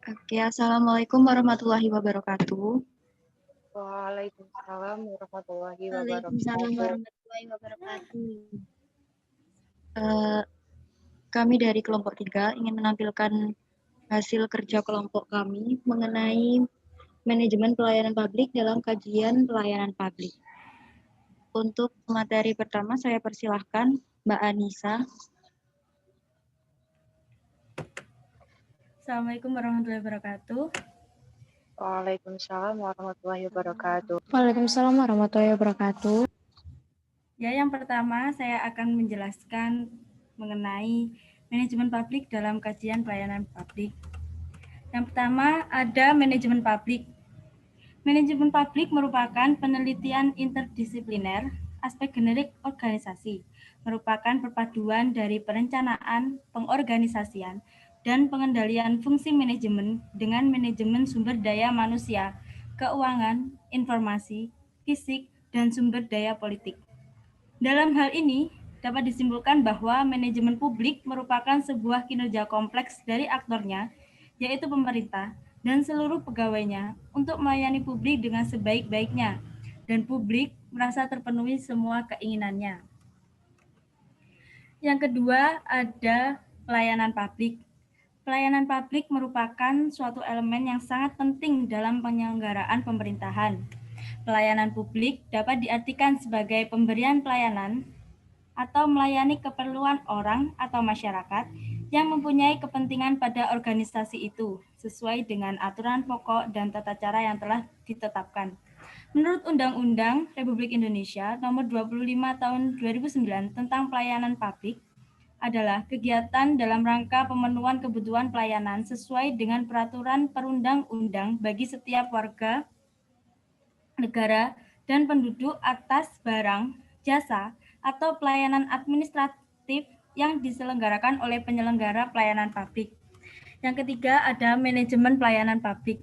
Oke, Assalamualaikum warahmatullahi wabarakatuh. Waalaikumsalam warahmatullahi Waalaikumsalam wabarakatuh. warahmatullahi wabarakatuh. Kami dari kelompok 3 ingin menampilkan hasil kerja kelompok kami mengenai manajemen pelayanan publik dalam kajian pelayanan publik. Untuk materi pertama saya persilahkan Mbak Anissa. Assalamualaikum warahmatullahi wabarakatuh. Waalaikumsalam warahmatullahi wabarakatuh. Waalaikumsalam warahmatullahi wabarakatuh. Ya, yang pertama saya akan menjelaskan mengenai manajemen publik dalam kajian pelayanan publik. Yang pertama ada manajemen publik. Manajemen publik merupakan penelitian interdisipliner aspek generik organisasi, merupakan perpaduan dari perencanaan, pengorganisasian, dan pengendalian fungsi manajemen dengan manajemen sumber daya manusia, keuangan, informasi, fisik, dan sumber daya politik. Dalam hal ini, dapat disimpulkan bahwa manajemen publik merupakan sebuah kinerja kompleks dari aktornya, yaitu pemerintah, dan seluruh pegawainya untuk melayani publik dengan sebaik-baiknya, dan publik merasa terpenuhi semua keinginannya. Yang kedua, ada pelayanan publik. Pelayanan publik merupakan suatu elemen yang sangat penting dalam penyelenggaraan pemerintahan. Pelayanan publik dapat diartikan sebagai pemberian pelayanan atau melayani keperluan orang atau masyarakat yang mempunyai kepentingan pada organisasi itu sesuai dengan aturan pokok dan tata cara yang telah ditetapkan. Menurut Undang-Undang Republik Indonesia Nomor 25 Tahun 2009 tentang Pelayanan Publik adalah kegiatan dalam rangka pemenuhan kebutuhan pelayanan sesuai dengan peraturan perundang-undang bagi setiap warga negara dan penduduk atas barang, jasa, atau pelayanan administratif yang diselenggarakan oleh penyelenggara pelayanan publik. Yang ketiga ada manajemen pelayanan publik.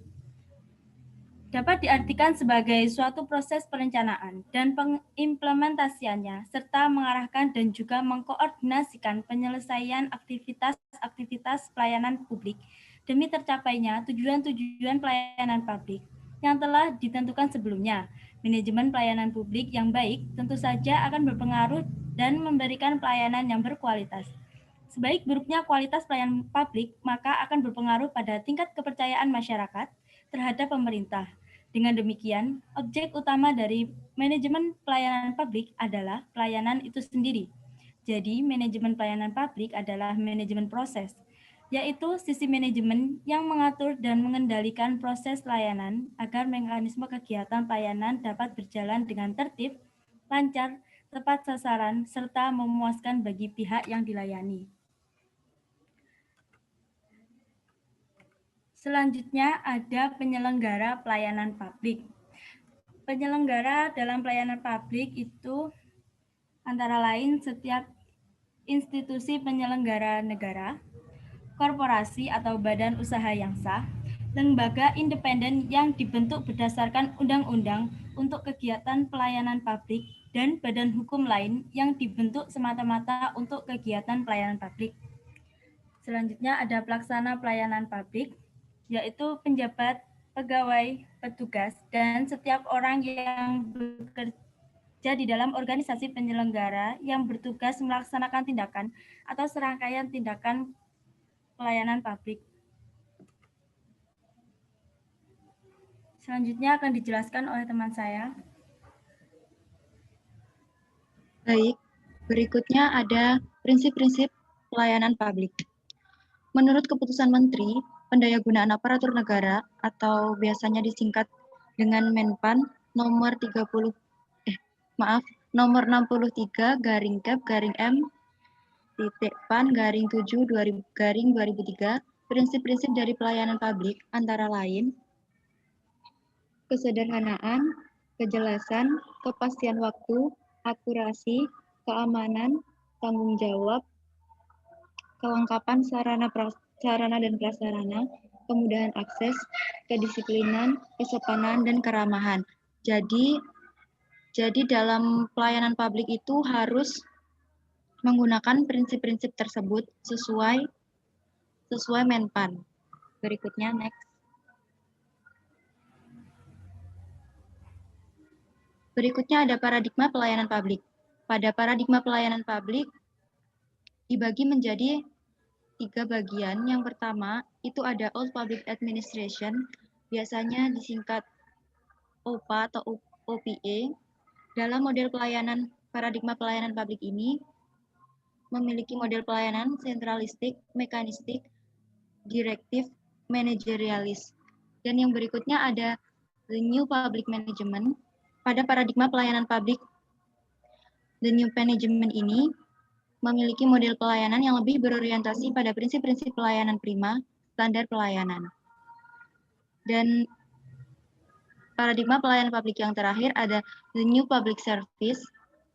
Dapat diartikan sebagai suatu proses perencanaan dan pengimplementasiannya, serta mengarahkan dan juga mengkoordinasikan penyelesaian aktivitas-aktivitas pelayanan publik demi tercapainya tujuan-tujuan pelayanan publik yang telah ditentukan sebelumnya. Manajemen pelayanan publik yang baik tentu saja akan berpengaruh dan memberikan pelayanan yang berkualitas. Sebaik buruknya kualitas pelayanan publik, maka akan berpengaruh pada tingkat kepercayaan masyarakat terhadap pemerintah. Dengan demikian, objek utama dari manajemen pelayanan publik adalah pelayanan itu sendiri. Jadi, manajemen pelayanan publik adalah manajemen proses, yaitu sisi manajemen yang mengatur dan mengendalikan proses layanan agar mekanisme kegiatan pelayanan dapat berjalan dengan tertib, lancar, tepat sasaran, serta memuaskan bagi pihak yang dilayani. Selanjutnya ada penyelenggara pelayanan publik. Penyelenggara dalam pelayanan publik itu antara lain setiap institusi penyelenggara negara, korporasi atau badan usaha yang sah, lembaga independen yang dibentuk berdasarkan undang-undang untuk kegiatan pelayanan publik, dan badan hukum lain yang dibentuk semata-mata untuk kegiatan pelayanan publik. Selanjutnya ada pelaksana pelayanan publik, yaitu penjabat, pegawai, petugas, dan setiap orang yang bekerja di dalam organisasi penyelenggara yang bertugas melaksanakan tindakan atau serangkaian tindakan pelayanan publik. Selanjutnya akan dijelaskan oleh teman saya. Baik, berikutnya ada prinsip-prinsip pelayanan publik. Menurut keputusan Menteri Pendayagunaan Aparatur Negara atau biasanya disingkat dengan Menpan nomor 63/M-7/2003, prinsip-prinsip dari pelayanan publik antara lain kesederhanaan, kejelasan, kepastian waktu, akurasi, keamanan, tanggung jawab, kelengkapan sarana dan prasarana, kemudahan akses, kedisiplinan, kesopanan, dan keramahan. Jadi, Jadi dalam pelayanan publik itu harus menggunakan prinsip-prinsip tersebut sesuai Menpan. Berikutnya, next. Berikutnya ada paradigma pelayanan publik. Pada paradigma pelayanan publik dibagi menjadi 3 bagian. Yang pertama itu ada Old Public Administration, biasanya disingkat OPA atau OPA. Dalam model pelayanan paradigma pelayanan publik ini memiliki model pelayanan sentralistik, mekanistik, direktif, manajerialis. Dan yang berikutnya ada the New Public Management. Pada paradigma pelayanan publik, the New Management ini memiliki model pelayanan yang lebih berorientasi pada prinsip-prinsip pelayanan prima, standar pelayanan. Dan paradigma pelayanan publik yang terakhir ada the New Public Service.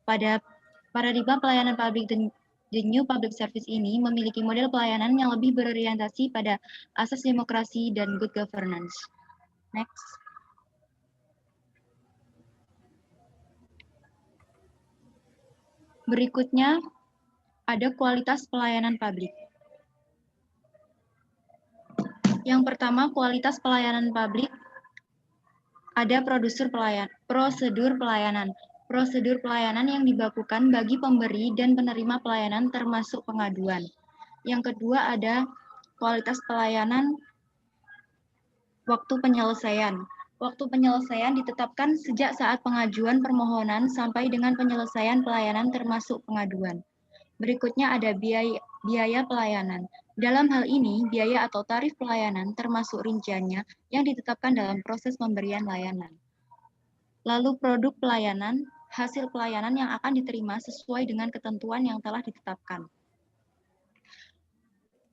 Pada paradigma pelayanan publik the New Public Service ini memiliki model pelayanan yang lebih berorientasi pada asas demokrasi dan good governance. Next. Berikutnya ada kualitas pelayanan publik. Yang pertama, kualitas pelayanan publik ada prosedur pelayanan. Prosedur pelayanan yang dibakukan bagi pemberi dan penerima pelayanan termasuk pengaduan. Yang kedua ada kualitas pelayanan waktu penyelesaian. Waktu penyelesaian ditetapkan sejak saat pengajuan permohonan sampai dengan penyelesaian pelayanan termasuk pengaduan. Berikutnya ada biaya pelayanan. Dalam hal ini, biaya atau tarif pelayanan termasuk rinciannya yang ditetapkan dalam proses pemberian layanan. Lalu produk pelayanan, hasil pelayanan yang akan diterima sesuai dengan ketentuan yang telah ditetapkan.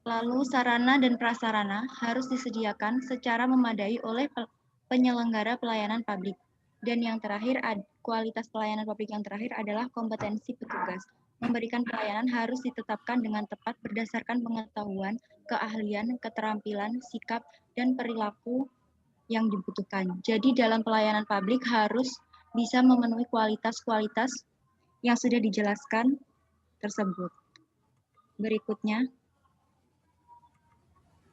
Lalu sarana dan prasarana harus disediakan secara memadai oleh penyelenggara pelayanan publik. Dan yang terakhir, kualitas pelayanan publik yang terakhir adalah kompetensi petugas. Memberikan pelayanan harus ditetapkan dengan tepat berdasarkan pengetahuan, keahlian, keterampilan, sikap, dan perilaku yang dibutuhkan. Jadi dalam pelayanan publik harus bisa memenuhi kualitas-kualitas yang sudah dijelaskan tersebut. Berikutnya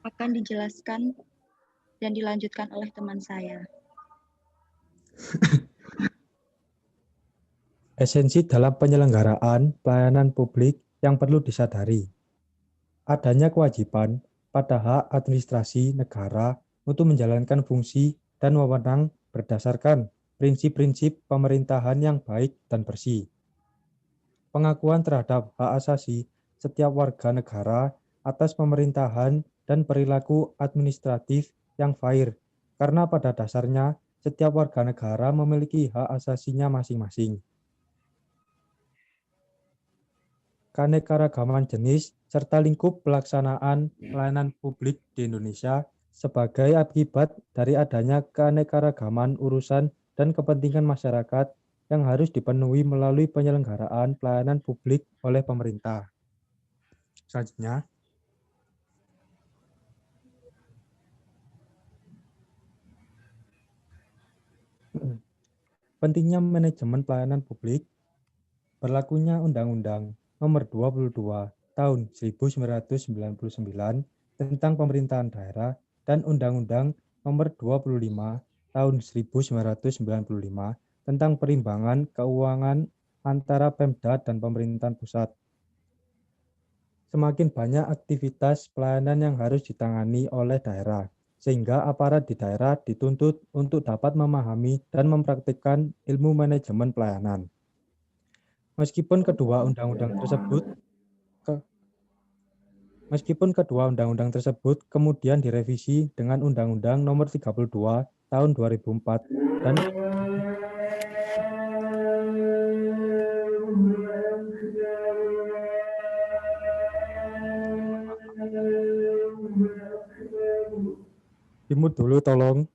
akan dijelaskan dan dilanjutkan oleh teman saya. Esensi dalam penyelenggaraan pelayanan publik yang perlu disadari. Adanya kewajiban pada hak administrasi negara untuk menjalankan fungsi dan wewenang berdasarkan prinsip-prinsip pemerintahan yang baik dan bersih. Pengakuan terhadap hak asasi setiap warga negara atas pemerintahan dan perilaku administratif yang fair, karena pada dasarnya setiap warga negara memiliki hak asasinya masing-masing. Keanekaragaman jenis serta lingkup pelaksanaan pelayanan publik di Indonesia sebagai akibat dari adanya keanekaragaman urusan dan kepentingan masyarakat yang harus dipenuhi melalui penyelenggaraan pelayanan publik oleh pemerintah. Selanjutnya, pentingnya manajemen pelayanan publik. Berlakunya Undang-Undang Nomor 22 Tahun 1999 tentang Pemerintahan Daerah dan Undang-Undang Nomor 25 Tahun 1995 tentang perimbangan keuangan antara Pemda dan pemerintahan pusat. Semakin banyak aktivitas pelayanan yang harus ditangani oleh daerah, sehingga aparat di daerah dituntut untuk dapat memahami dan mempraktikkan ilmu manajemen pelayanan. Meskipun kedua undang-undang tersebut kemudian direvisi dengan Undang-Undang Nomor 32 Tahun 2004 dan dimut dulu tolong.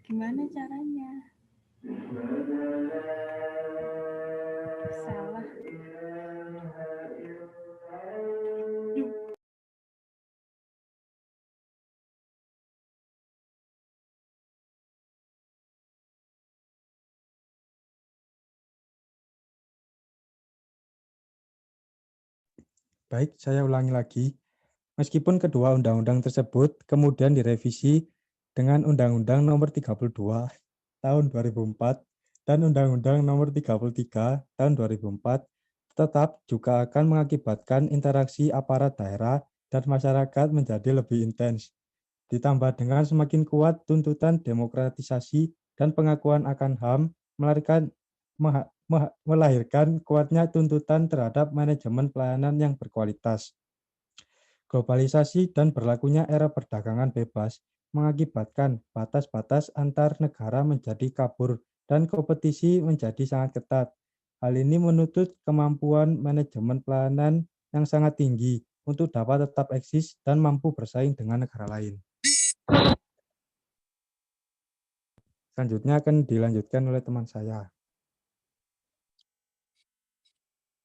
Gimana caranya? Salah. Baik, saya ulangi lagi. Meskipun kedua undang-undang tersebut kemudian direvisi dengan Undang-Undang Nomor 32 Tahun 2004 dan Undang-Undang Nomor 33 Tahun 2004, tetap juga akan mengakibatkan interaksi aparat daerah dan masyarakat menjadi lebih intens. Ditambah dengan semakin kuat tuntutan demokratisasi dan pengakuan akan HAM, melahirkan kuatnya tuntutan terhadap manajemen pelayanan yang berkualitas. Globalisasi dan berlakunya era perdagangan bebas mengakibatkan batas-batas antar negara menjadi kabur dan kompetisi menjadi sangat ketat. Hal ini menuntut kemampuan manajemen pelayanan yang sangat tinggi untuk dapat tetap eksis dan mampu bersaing dengan negara lain. Selanjutnya akan dilanjutkan oleh teman saya.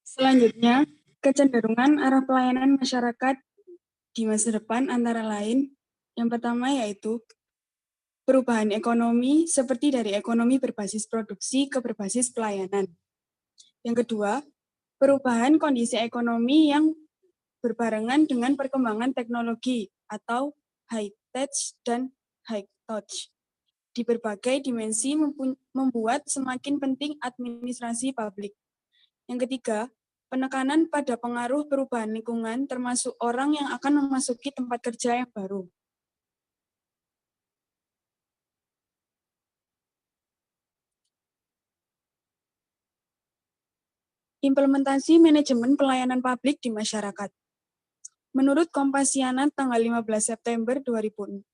Selanjutnya, kecenderungan arah pelayanan masyarakat di masa depan antara lain, yang pertama yaitu perubahan ekonomi seperti dari ekonomi berbasis produksi ke berbasis pelayanan. Yang kedua, perubahan kondisi ekonomi yang berbarengan dengan perkembangan teknologi atau high tech dan high touch. Di berbagai dimensi membuat semakin penting administrasi publik. Yang ketiga, penekanan pada pengaruh perubahan lingkungan termasuk orang yang akan memasuki tempat kerja yang baru. Implementasi manajemen pelayanan publik di masyarakat. Menurut Kompasiana tanggal 15 September 2016,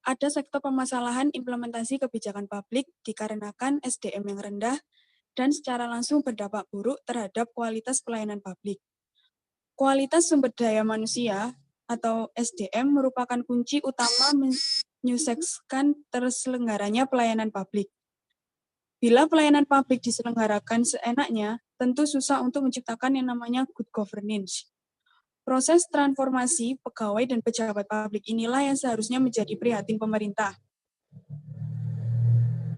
ada sektor permasalahan implementasi kebijakan publik dikarenakan SDM yang rendah dan secara langsung berdampak buruk terhadap kualitas pelayanan publik. Kualitas sumber daya manusia atau SDM merupakan kunci utama menyukseskan terselenggaranya pelayanan publik. Bila pelayanan publik diselenggarakan seenaknya, tentu susah untuk menciptakan yang namanya good governance. Proses transformasi pegawai dan pejabat publik inilah yang seharusnya menjadi prihatin pemerintah.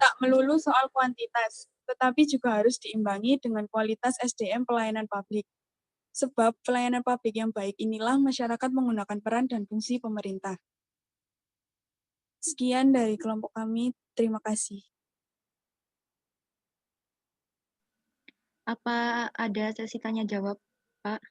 Tak melulu soal kuantitas, tetapi juga harus diimbangi dengan kualitas SDM pelayanan publik. Sebab pelayanan publik yang baik inilah masyarakat menggunakan peran dan fungsi pemerintah. Sekian dari kelompok kami, terima kasih. Apa ada sesi tanya jawab, Pak?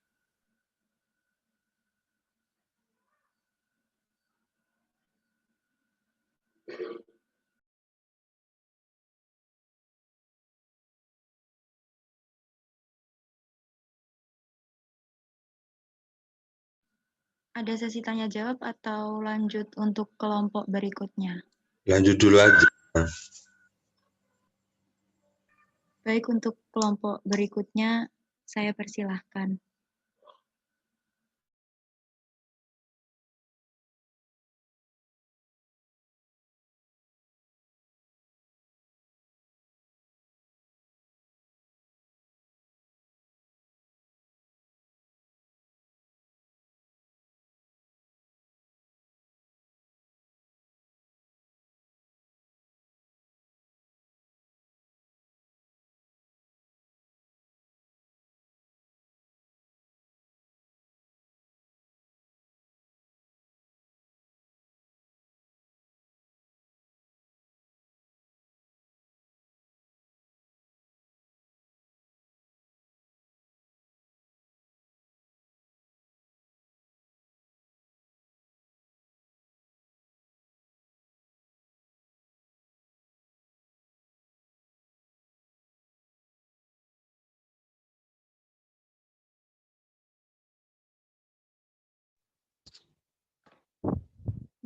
Ada sesi tanya jawab atau lanjut untuk kelompok berikutnya? Lanjut dulu aja. Baik, untuk kelompok berikutnya saya persilahkan.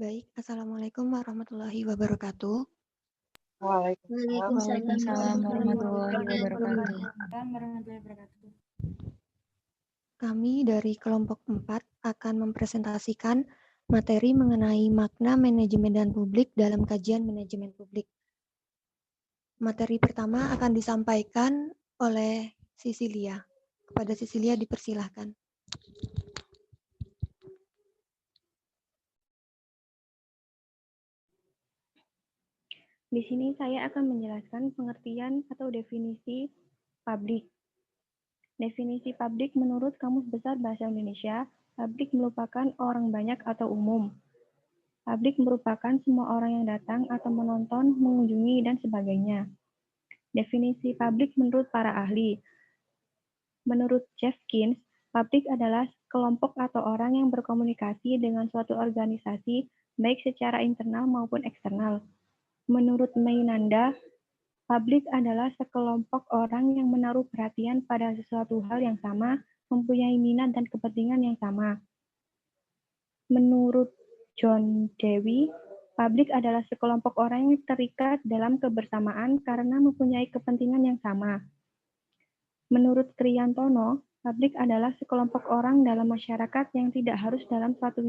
Baik, Assalamualaikum warahmatullahi wabarakatuh. Waalaikumsalam warahmatullahi wabarakatuh. Kami dari kelompok 4 akan mempresentasikan materi mengenai makna manajemen dan publik dalam kajian manajemen publik. Materi pertama akan disampaikan oleh Cecilia. Kepada Cecilia dipersilahkan. Di sini saya akan menjelaskan pengertian atau definisi publik. Definisi publik menurut Kamus Besar Bahasa Indonesia, publik merupakan orang banyak atau umum. Publik merupakan semua orang yang datang atau menonton, mengunjungi, dan sebagainya. Definisi publik menurut para ahli. Menurut Jeffkins, publik adalah kelompok atau orang yang berkomunikasi dengan suatu organisasi, baik secara internal maupun eksternal. Menurut Mainanda, publik adalah sekelompok orang yang menaruh perhatian pada sesuatu hal yang sama, mempunyai minat dan kepentingan yang sama. Menurut John Dewey, publik adalah sekelompok orang yang terikat dalam kebersamaan karena mempunyai kepentingan yang sama. Menurut Triantono, publik adalah sekelompok orang dalam masyarakat yang tidak harus dalam suatu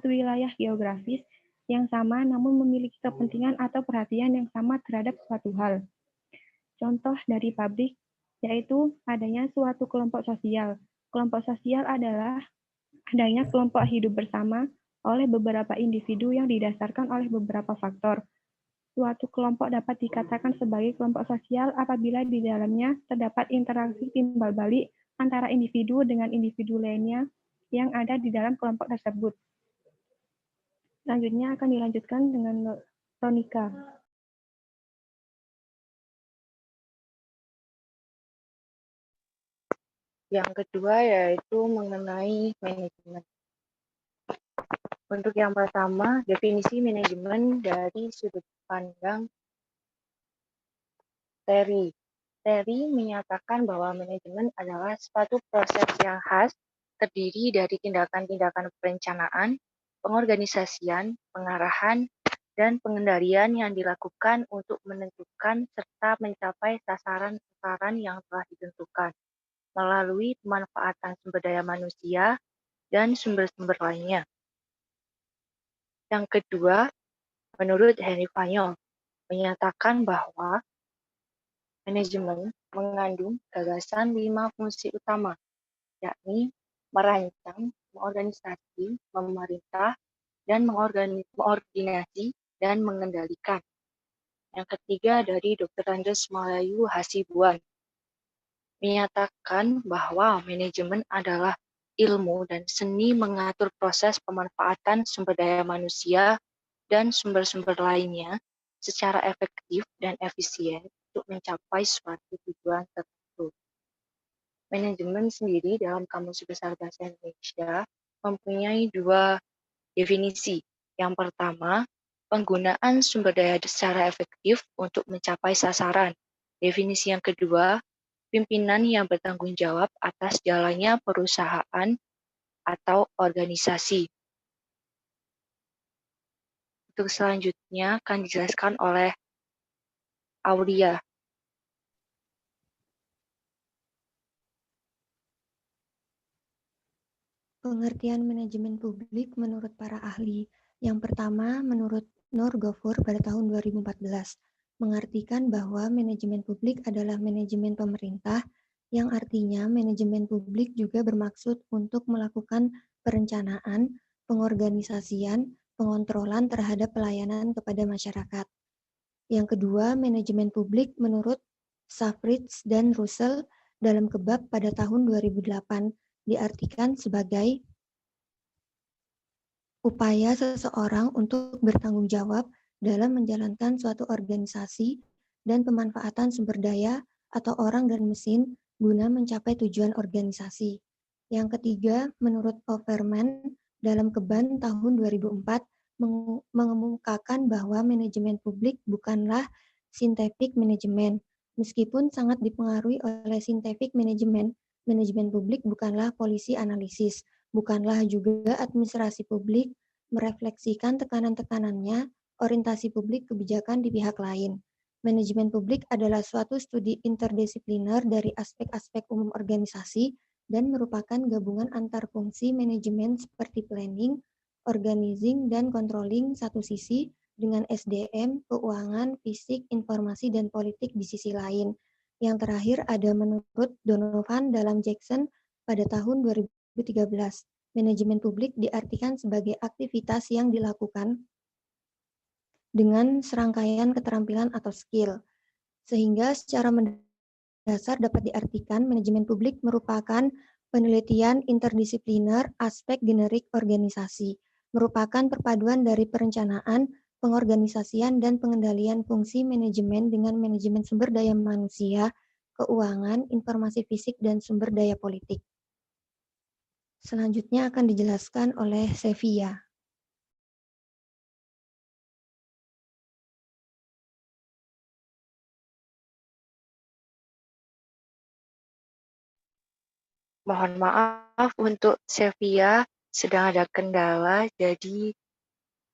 wilayah geografis yang sama namun memiliki kepentingan atau perhatian yang sama terhadap suatu hal. Contoh dari publik yaitu adanya suatu kelompok sosial. Kelompok sosial adalah adanya kelompok hidup bersama oleh beberapa individu yang didasarkan oleh beberapa faktor. Suatu kelompok dapat dikatakan sebagai kelompok sosial apabila di dalamnya terdapat interaksi timbal balik antara individu dengan individu lainnya yang ada di dalam kelompok tersebut. Selanjutnya akan dilanjutkan dengan Ronika. Yang kedua yaitu mengenai manajemen. Untuk yang pertama, definisi manajemen dari sudut pandang Terry. Terry menyatakan bahwa manajemen adalah suatu proses yang khas, terdiri dari tindakan-tindakan perencanaan, pengorganisasian, pengarahan, dan pengendalian yang dilakukan untuk menentukan serta mencapai sasaran-sasaran yang telah ditentukan melalui pemanfaatan sumber daya manusia dan sumber-sumber lainnya. Yang kedua, menurut Henry Fayol, menyatakan bahwa manajemen mengandung gagasan 5 fungsi utama, yakni merancang, mengorganisasi, memerintah, dan mengordinasi dan mengendalikan. Yang ketiga dari Dr. Andes Malayu Hasibuan, menyatakan bahwa manajemen adalah ilmu dan seni mengatur proses pemanfaatan sumber daya manusia dan sumber-sumber lainnya secara efektif dan efisien untuk mencapai suatu tujuan tertentu. Manajemen sendiri dalam Kamus Besar Bahasa Indonesia mempunyai 2 definisi. Yang pertama, penggunaan sumber daya secara efektif untuk mencapai sasaran. Definisi yang kedua, pimpinan yang bertanggung jawab atas jalannya perusahaan atau organisasi. Untuk selanjutnya akan dijelaskan oleh Aulia. Pengertian manajemen publik menurut para ahli. Yang pertama, menurut Nur Gofur pada tahun 2014, mengartikan bahwa manajemen publik adalah manajemen pemerintah, yang artinya manajemen publik juga bermaksud untuk melakukan perencanaan, pengorganisasian, pengontrolan terhadap pelayanan kepada masyarakat. Yang kedua, manajemen publik menurut Safritz dan Russell dalam Kebab pada tahun 2008, diartikan sebagai upaya seseorang untuk bertanggung jawab dalam menjalankan suatu organisasi dan pemanfaatan sumber daya atau orang dan mesin guna mencapai tujuan organisasi. Yang ketiga, menurut Overman dalam Keban tahun 2004 mengemukakan bahwa manajemen publik bukanlah scientific management. Meskipun sangat dipengaruhi oleh scientific management, manajemen publik bukanlah polisi analisis, bukanlah juga administrasi publik, merefleksikan tekanan-tekanannya, orientasi publik kebijakan di pihak lain. Manajemen publik adalah suatu studi interdisipliner dari aspek-aspek umum organisasi dan merupakan gabungan antar fungsi manajemen seperti planning, organizing, dan controlling satu sisi, dengan SDM, keuangan, fisik, informasi, dan politik di sisi lain. Yang terakhir ada menurut Donovan dalam Jackson pada tahun 2013. Manajemen publik diartikan sebagai aktivitas yang dilakukan dengan serangkaian keterampilan atau skill, sehingga secara mendasar dapat diartikan manajemen publik merupakan penelitian interdisipliner aspek generik organisasi, merupakan perpaduan dari perencanaan, pengorganisasian, dan pengendalian fungsi manajemen dengan manajemen sumber daya manusia, keuangan, informasi fisik, dan sumber daya politik. Selanjutnya akan dijelaskan oleh Sevia. Mohon maaf untuk Sevia sedang ada kendala, jadi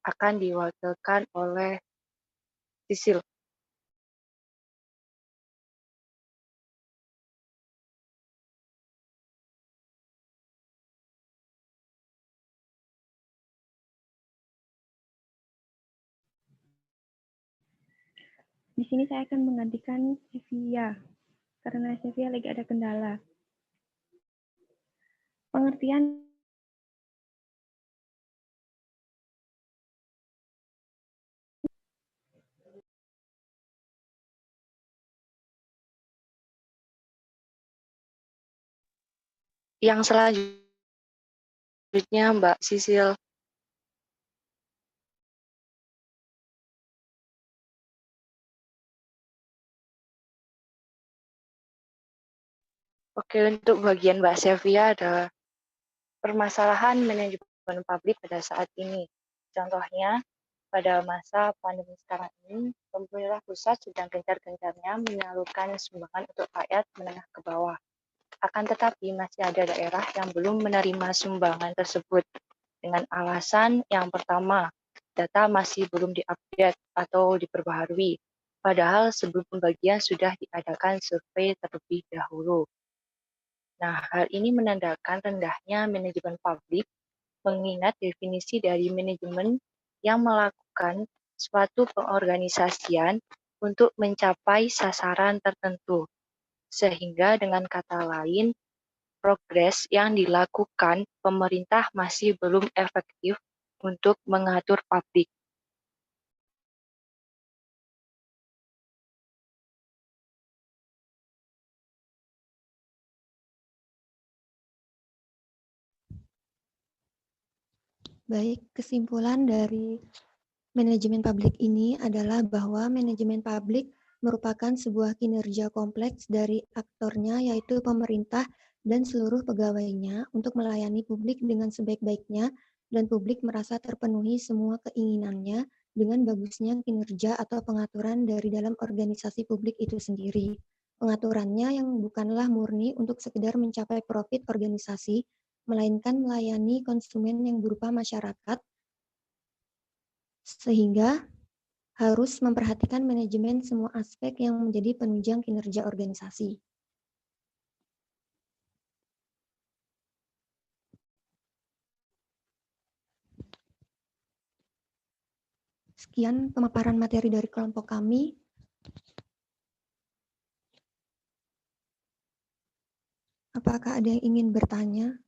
akan diwakilkan oleh Sisil. Di sini saya akan menggantikan Sevia, karena Sevia lagi ada kendala. Pengertian Yang selanjutnya Mbak Sisil. Oke, untuk bagian Mbak Sevia ada permasalahan manajemen publik pada saat ini. Contohnya, pada masa pandemi sekarang ini, pemerintah pusat sedang gencar-gencarnya menyalurkan sumbangan untuk rakyat menengah ke bawah. Akan tetapi masih ada daerah yang belum menerima sumbangan tersebut dengan alasan yang pertama, data masih belum diupdate atau diperbaharui, padahal sebelum pembagian sudah diadakan survei terlebih dahulu. Nah, hal ini menandakan rendahnya manajemen publik, mengingat definisi dari manajemen yang melakukan suatu pengorganisasian untuk mencapai sasaran tertentu. Sehingga dengan kata lain, progres yang dilakukan pemerintah masih belum efektif untuk mengatur publik. Baik, kesimpulan dari manajemen publik ini adalah bahwa manajemen publik merupakan sebuah kinerja kompleks dari aktornya, yaitu pemerintah dan seluruh pegawainya untuk melayani publik dengan sebaik-baiknya, dan publik merasa terpenuhi semua keinginannya dengan bagusnya kinerja atau pengaturan dari dalam organisasi publik itu sendiri. Pengaturannya yang bukanlah murni untuk sekedar mencapai profit organisasi, melainkan melayani konsumen yang berupa masyarakat, sehingga harus memperhatikan manajemen semua aspek yang menjadi penunjang kinerja organisasi. Sekian pemaparan materi dari kelompok kami. Apakah ada yang ingin bertanya?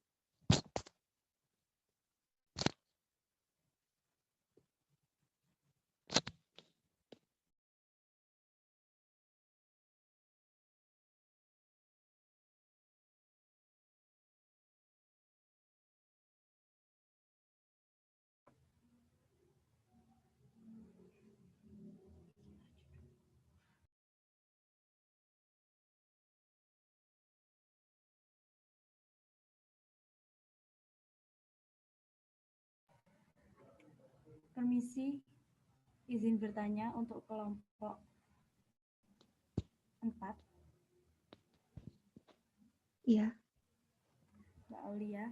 Permisi, izin bertanya untuk kelompok 4. Iya. Mbak Aulia.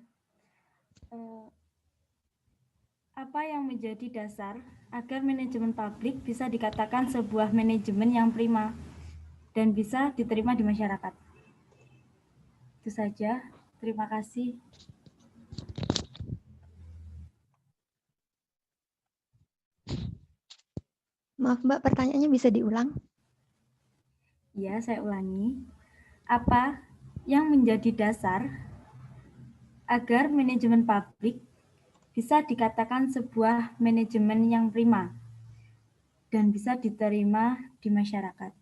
Apa yang menjadi dasar agar manajemen publik bisa dikatakan sebuah manajemen yang prima dan bisa diterima di masyarakat? Itu saja. Terima kasih. Maaf Mbak, pertanyaannya bisa diulang? Ya, saya ulangi. Apa yang menjadi dasar agar manajemen publik bisa dikatakan sebuah manajemen yang prima dan bisa diterima di masyarakat?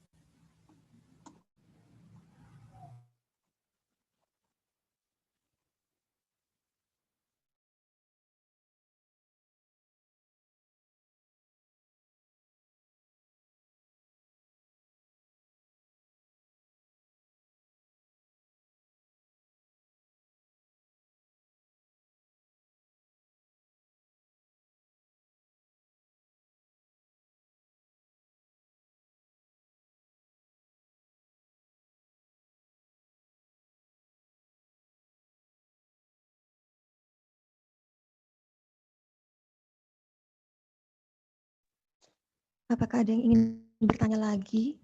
Apakah ada yang ingin bertanya lagi?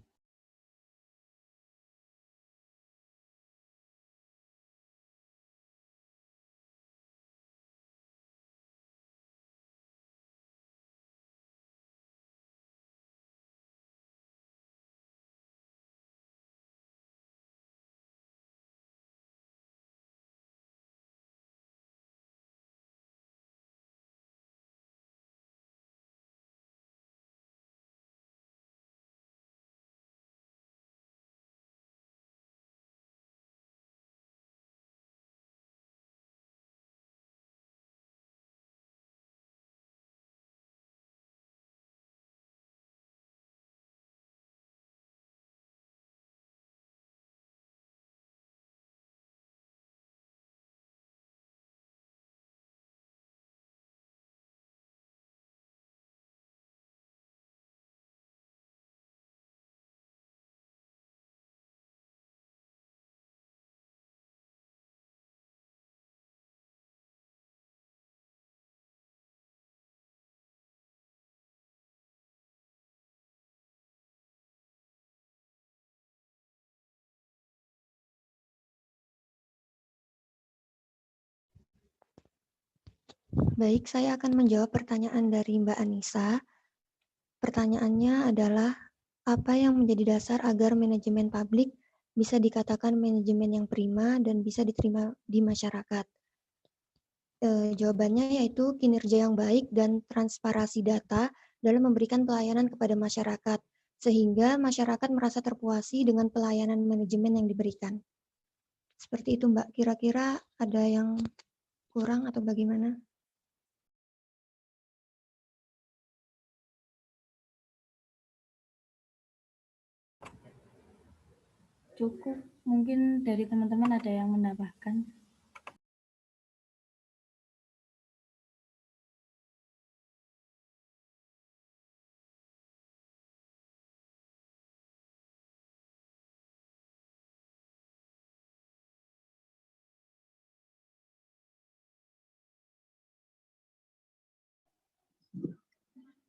Baik, saya akan menjawab pertanyaan dari Mbak Anissa. Pertanyaannya adalah, apa yang menjadi dasar agar manajemen publik bisa dikatakan manajemen yang prima dan bisa diterima di masyarakat? Jawabannya yaitu kinerja yang baik dan transparansi data dalam memberikan pelayanan kepada masyarakat, sehingga masyarakat merasa terpuasi dengan pelayanan manajemen yang diberikan. Seperti itu Mbak, kira-kira ada yang kurang atau bagaimana? Cukup, mungkin dari teman-teman ada yang menambahkan.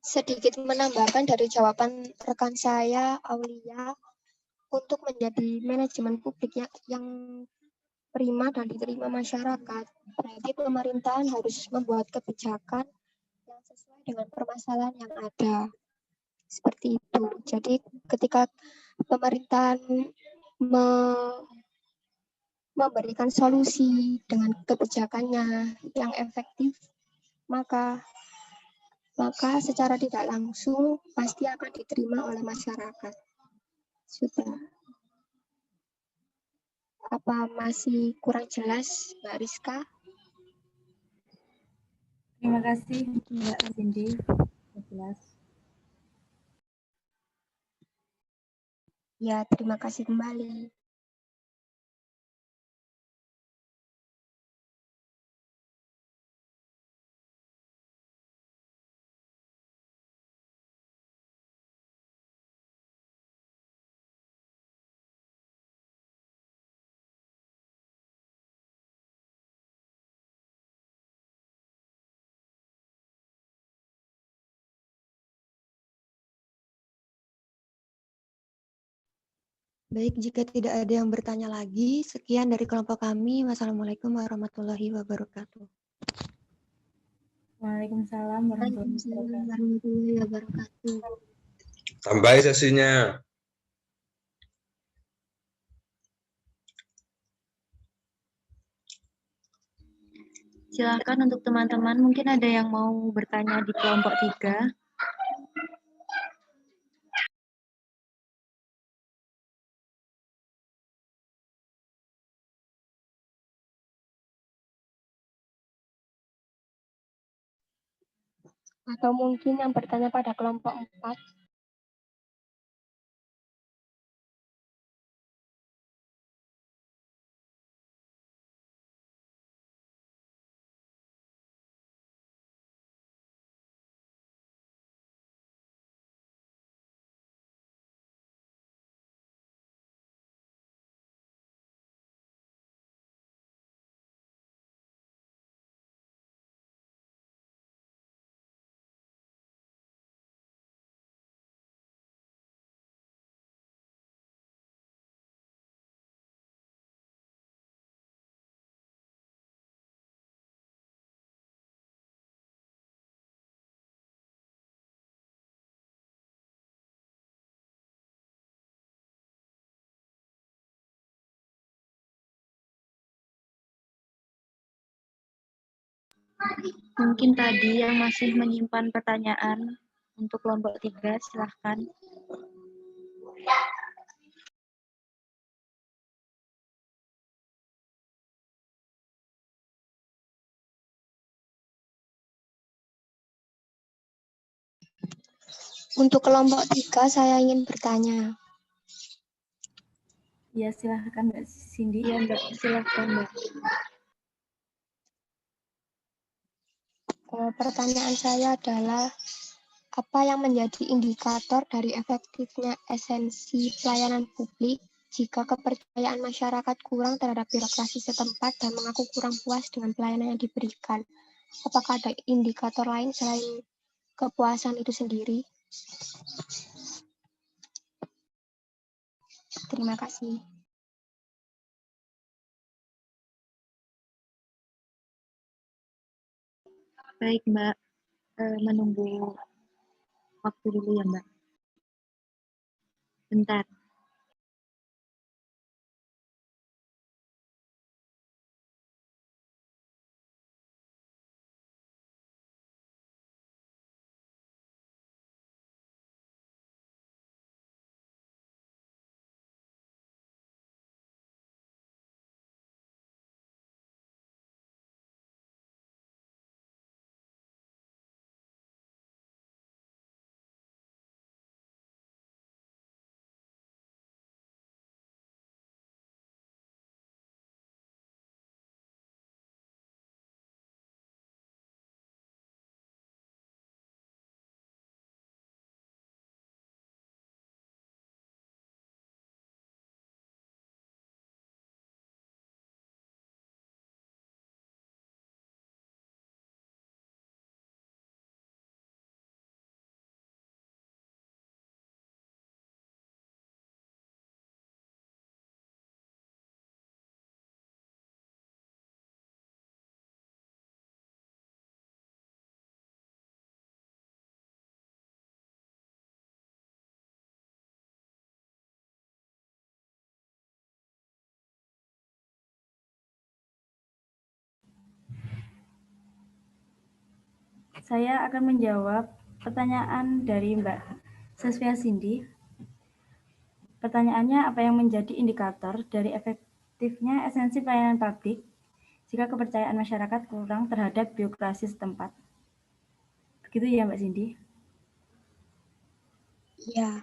Sedikit menambahkan dari jawaban rekan saya, Aulia, untuk menjadi manajemen publik yang prima dan diterima masyarakat, berarti pemerintahan harus membuat kebijakan yang sesuai dengan permasalahan yang ada. Seperti itu. Jadi ketika pemerintahan memberikan solusi dengan kebijakannya yang efektif, maka secara tidak langsung pasti akan diterima oleh masyarakat. Sudah. Apa masih kurang jelas, Mbak Rizka? Terima kasih Mbak Cindy. Jelas. Ya, terima kasih kembali. Baik, jika tidak ada yang bertanya lagi, sekian dari kelompok kami. Wassalamualaikum warahmatullahi wabarakatuh. Waalaikumsalam warahmatullahi wabarakatuh. Waalaikumsalam warahmatullahi wabarakatuh. Tambahi sesinya. Silakan untuk teman-teman, mungkin ada yang mau bertanya di kelompok 3. Atau mungkin yang bertanya pada kelompok 4. Mungkin tadi yang masih menyimpan pertanyaan untuk kelompok 3, silahkan. Untuk kelompok 3, saya ingin bertanya. Ya, silahkan Mbak Cindy. Iya, Mbak, silahkan, Mbak. Pertanyaan saya adalah, apa yang menjadi indikator dari efektifnya esensi pelayanan publik jika kepercayaan masyarakat kurang terhadap birokrasi setempat dan mengaku kurang puas dengan pelayanan yang diberikan? Apakah ada indikator lain selain kepuasan itu sendiri? Terima kasih. Baik, Mbak. Menunggu waktu dulu ya, Mbak. Bentar. Saya akan menjawab pertanyaan dari Mbak Sasvia Cindy. Pertanyaannya, apa yang menjadi indikator dari efektifnya esensi pelayanan publik jika kepercayaan masyarakat kurang terhadap birokrasi setempat? Begitu ya, Mbak Cindy? Ya.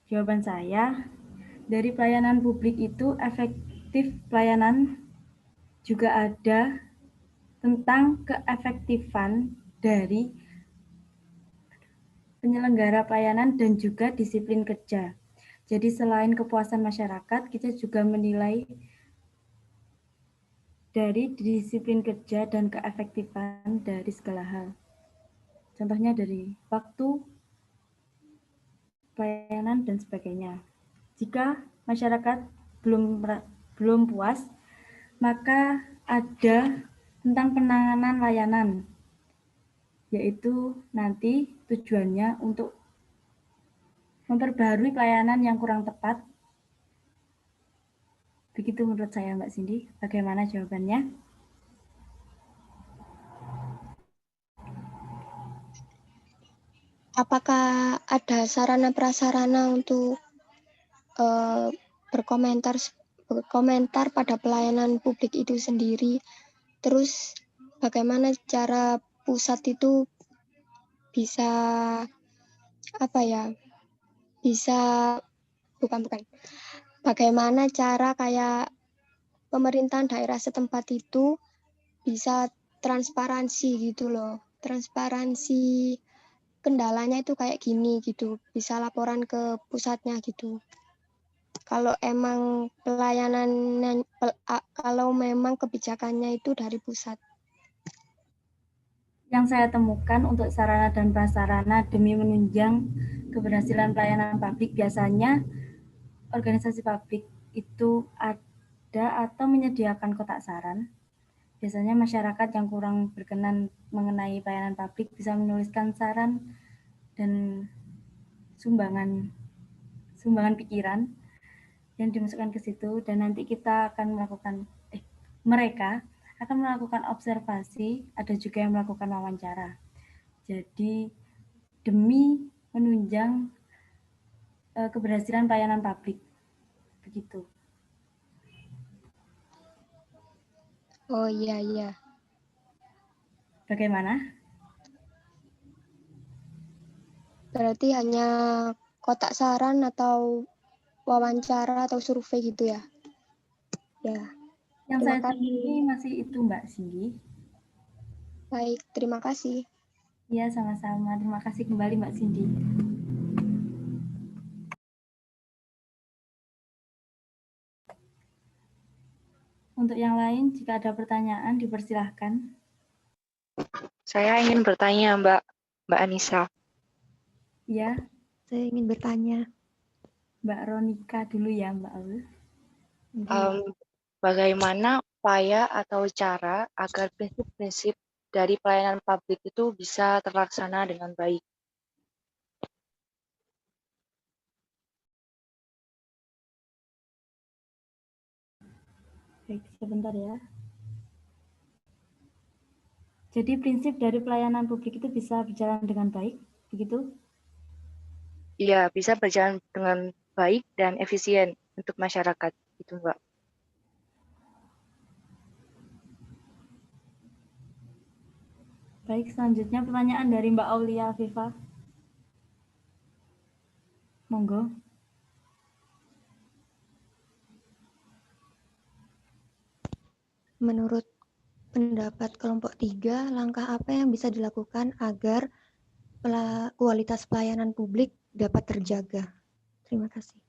Jawaban saya, dari pelayanan publik itu efektif pelayanan juga ada tentang keefektifan dari penyelenggara pelayanan dan juga disiplin kerja. Jadi selain kepuasan masyarakat, kita juga menilai dari disiplin kerja dan keefektifan dari segala hal. Contohnya dari waktu, pelayanan, dan sebagainya. Jika masyarakat belum puas, maka ada tentang penanganan layanan. yaitu nanti tujuannya untuk memperbarui pelayanan yang kurang tepat. Begitu menurut saya, Mbak Cindy. Bagaimana jawabannya? Apakah ada sarana prasarana untuk berkomentar pada pelayanan publik itu sendiri? Terus bagaimana cara pusat itu bisa bagaimana cara kayak pemerintahan daerah setempat itu bisa transparansi gitu loh. Transparansi kendalanya itu kayak gini gitu. Bisa laporan ke pusatnya gitu. Kalau memang kebijakannya itu dari pusat. Yang saya temukan untuk sarana dan prasarana demi menunjang keberhasilan pelayanan publik, biasanya organisasi publik itu ada atau menyediakan kotak saran. Biasanya masyarakat yang kurang berkenan mengenai pelayanan publik bisa menuliskan saran dan sumbangan pikiran yang dimasukkan ke situ, dan nanti kita akan mereka akan melakukan observasi, ada juga yang melakukan wawancara. Jadi demi menunjang keberhasilan pelayanan publik, begitu. Oh iya. Bagaimana? Berarti hanya kotak saran atau wawancara atau survei gitu ya? Ya. Yang saya temui masih itu, Mbak Cindy. Baik, terima kasih. Ya, sama-sama. Terima kasih kembali, Mbak Cindy. Untuk yang lain, jika ada pertanyaan, dipersilahkan. Saya ingin bertanya, Mbak Anissa. Ya. Saya ingin bertanya. Mbak Ronika dulu ya, Mbak Aul. Bagaimana upaya atau cara agar prinsip-prinsip dari pelayanan publik itu bisa terlaksana dengan baik? Baik, sebentar ya. Jadi prinsip dari pelayanan publik itu bisa berjalan dengan baik, begitu? Iya, bisa berjalan dengan baik dan efisien untuk masyarakat, gitu Mbak. Baik, selanjutnya pertanyaan dari Mbak Aulia Afifah. Monggo. Menurut pendapat kelompok 3, langkah apa yang bisa dilakukan agar kualitas pelayanan publik dapat terjaga? Terima kasih.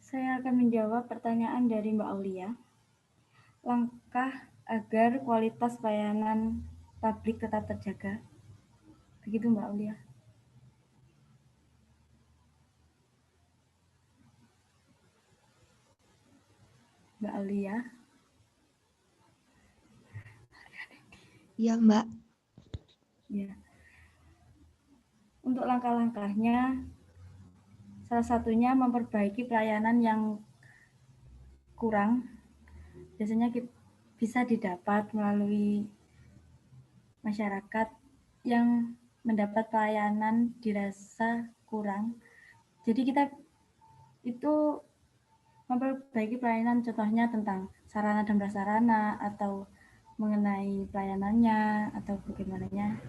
Saya akan menjawab pertanyaan dari Mbak Aulia. Langkah agar kualitas pelayanan publik tetap terjaga. Begitu Mbak Aulia. Mbak Aulia. Iya, Mbak. Ya. Untuk langkah-langkahnya, salah satunya memperbaiki pelayanan yang kurang. Biasanya bisa didapat melalui masyarakat yang mendapat pelayanan dirasa kurang. Jadi kita itu memperbaiki pelayanan, contohnya tentang sarana dan prasarana atau mengenai pelayanannya atau bagaimananya.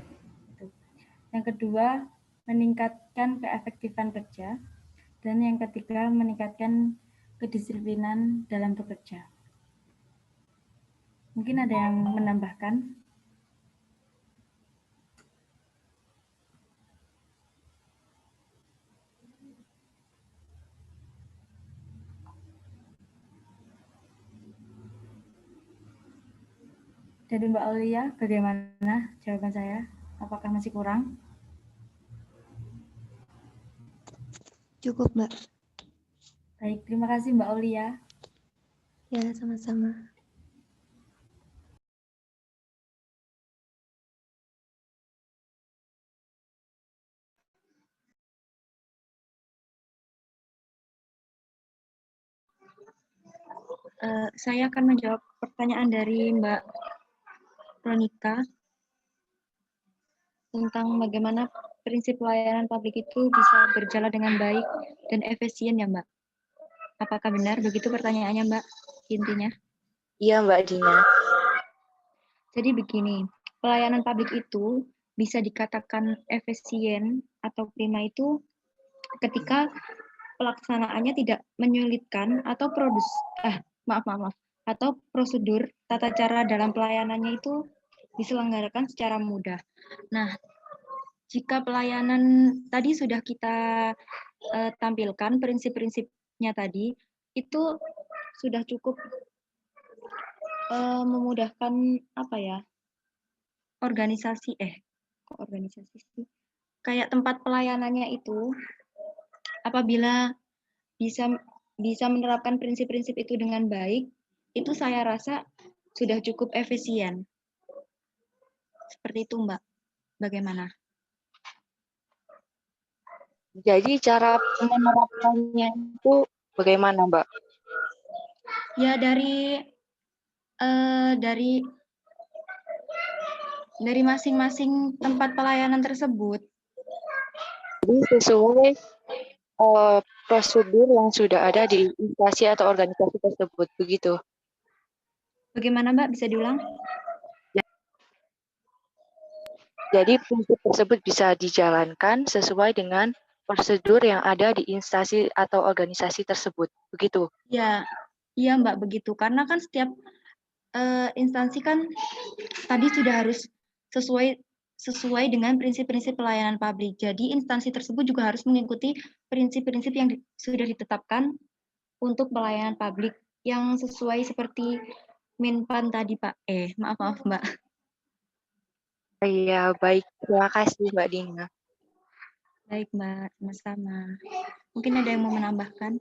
Yang kedua, meningkatkan keefektifan kerja. Dan yang ketiga, meningkatkan kedisiplinan dalam bekerja. Mungkin ada yang menambahkan? Dari Mbak Aulia, bagaimana jawaban saya? Apakah masih kurang? Cukup, Mbak. Baik, terima kasih Mbak Aulia. Ya, sama-sama. Saya akan menjawab pertanyaan dari Mbak Ronika tentang bagaimana prinsip pelayanan publik itu bisa berjalan dengan baik dan efisien ya, Mbak. Apakah benar begitu pertanyaannya, Mbak? Intinya. Iya, Mbak Dina. Jadi begini, pelayanan publik itu bisa dikatakan efisien atau prima itu ketika pelaksanaannya tidak menyulitkan atau atau prosedur tata cara dalam pelayanannya itu diselenggarakan secara mudah. Nah, jika pelayanan tadi sudah kita tampilkan prinsip-prinsipnya tadi, itu sudah cukup memudahkan apa ya? Organisasi kayak tempat pelayanannya itu apabila bisa menerapkan prinsip-prinsip itu dengan baik, itu saya rasa sudah cukup efisien. Seperti itu, Mbak. Bagaimana? Jadi cara menerapkannya itu bagaimana, Mbak? Ya dari masing-masing tempat pelayanan tersebut. Jadi sesuai prosedur yang sudah ada di instansi atau organisasi tersebut, begitu. Bagaimana, Mbak? Bisa diulang? Jadi prinsip tersebut bisa dijalankan sesuai dengan prosedur yang ada di instansi atau organisasi tersebut, begitu. Ya, iya Mbak, begitu. Karena kan setiap instansi kan tadi sudah harus sesuai dengan prinsip-prinsip pelayanan publik. Jadi instansi tersebut juga harus mengikuti prinsip-prinsip yang sudah ditetapkan untuk pelayanan publik yang sesuai seperti Minpan tadi, Pak. Maaf Mbak. Iya, baik. Terima kasih, Mbak Dina. Baik, Mbak. Sama-sama. Mungkin ada yang mau menambahkan?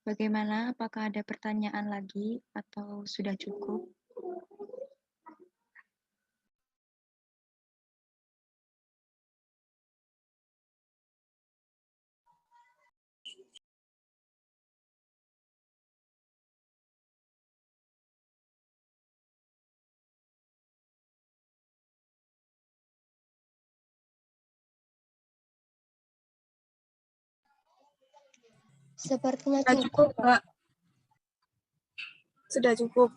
Bagaimana? Apakah ada pertanyaan lagi atau sudah cukup? Sepertinya Sudah cukup, cukup. Pak. Sudah cukup.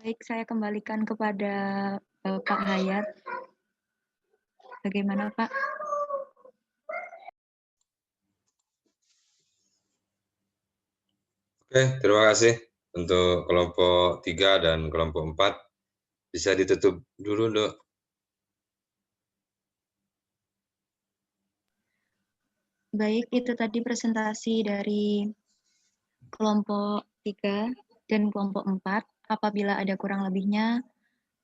Baik, saya kembalikan kepada Pak Hayat. Bagaimana, Pak? Oke, terima kasih untuk kelompok 3 dan kelompok 4. Bisa ditutup dulu, Dok. Baik, itu tadi presentasi dari kelompok 3 dan kelompok 4. Apabila ada kurang lebihnya,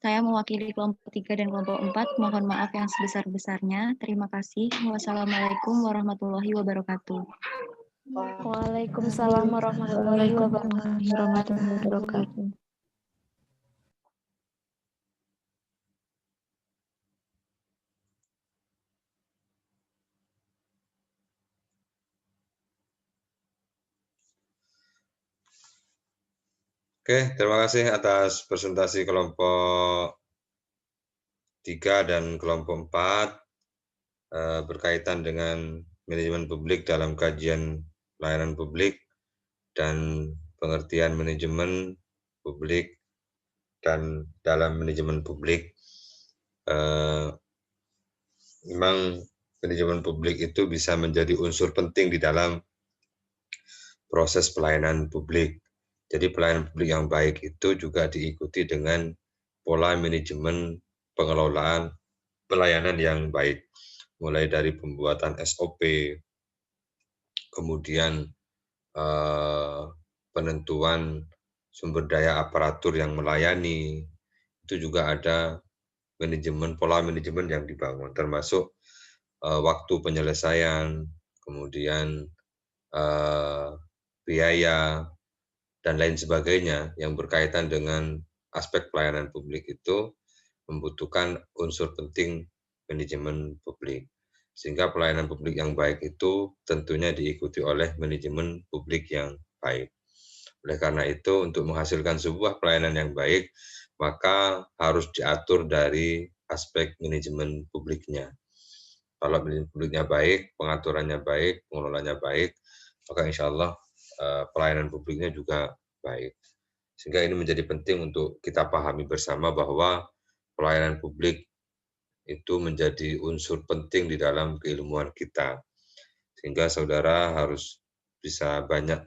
saya mewakili kelompok 3 dan kelompok 4. Mohon maaf yang sebesar-besarnya. Terima kasih. Wassalamualaikum warahmatullahi wabarakatuh. Waalaikumsalam warahmatullahi wabarakatuh. Oke, terima kasih atas presentasi kelompok 3 dan kelompok 4 berkaitan dengan manajemen publik dalam kajian pelayanan publik dan pengertian manajemen publik dan dalam manajemen publik. Memang manajemen publik itu bisa menjadi unsur penting di dalam proses pelayanan publik. Jadi pelayanan publik yang baik itu juga diikuti dengan pola manajemen pengelolaan pelayanan yang baik. Mulai dari pembuatan SOP, kemudian penentuan sumber daya aparatur yang melayani, itu juga ada manajemen, pola manajemen yang dibangun, termasuk waktu penyelesaian, kemudian biaya, dan lain sebagainya yang berkaitan dengan aspek pelayanan publik itu membutuhkan unsur penting manajemen publik. Sehingga pelayanan publik yang baik itu tentunya diikuti oleh manajemen publik yang baik. Oleh karena itu, untuk menghasilkan sebuah pelayanan yang baik, maka harus diatur dari aspek manajemen publiknya. Kalau manajemen publiknya baik, pengaturannya baik, pengelolaannya baik, maka insya Allah pelayanan publiknya juga baik. Sehingga ini menjadi penting untuk kita pahami bersama bahwa pelayanan publik itu menjadi unsur penting di dalam keilmuan kita. Sehingga saudara harus bisa banyak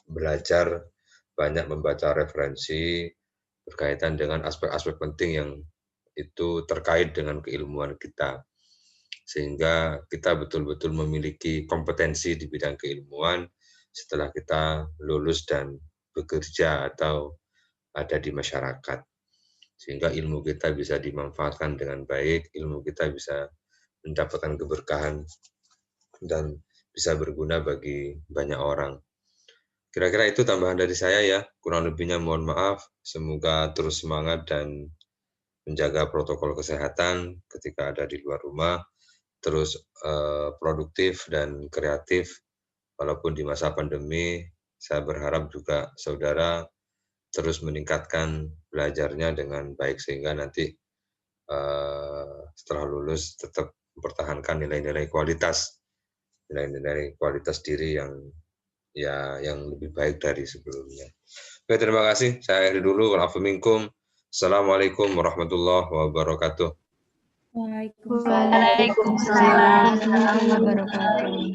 belajar, banyak membaca referensi berkaitan dengan aspek-aspek penting yang itu terkait dengan keilmuan kita. Sehingga kita betul-betul memiliki kompetensi di bidang keilmuan setelah kita lulus dan bekerja atau ada di masyarakat. Sehingga ilmu kita bisa dimanfaatkan dengan baik, ilmu kita bisa mendapatkan keberkahan dan bisa berguna bagi banyak orang. Kira-kira itu tambahan dari saya ya, kurang lebihnya mohon maaf, semoga terus semangat dan menjaga protokol kesehatan ketika ada di luar rumah, terus produktif dan kreatif, walaupun di masa pandemi, saya berharap juga saudara terus meningkatkan belajarnya dengan baik, sehingga nanti setelah lulus tetap mempertahankan nilai-nilai kualitas diri yang lebih baik dari sebelumnya. Oke, terima kasih. Saya akhiri dulu. Wa'alaikum minkum. Assalamualaikum warahmatullahi wabarakatuh. Waalaikumsalam warahmatullahi wabarakatuh.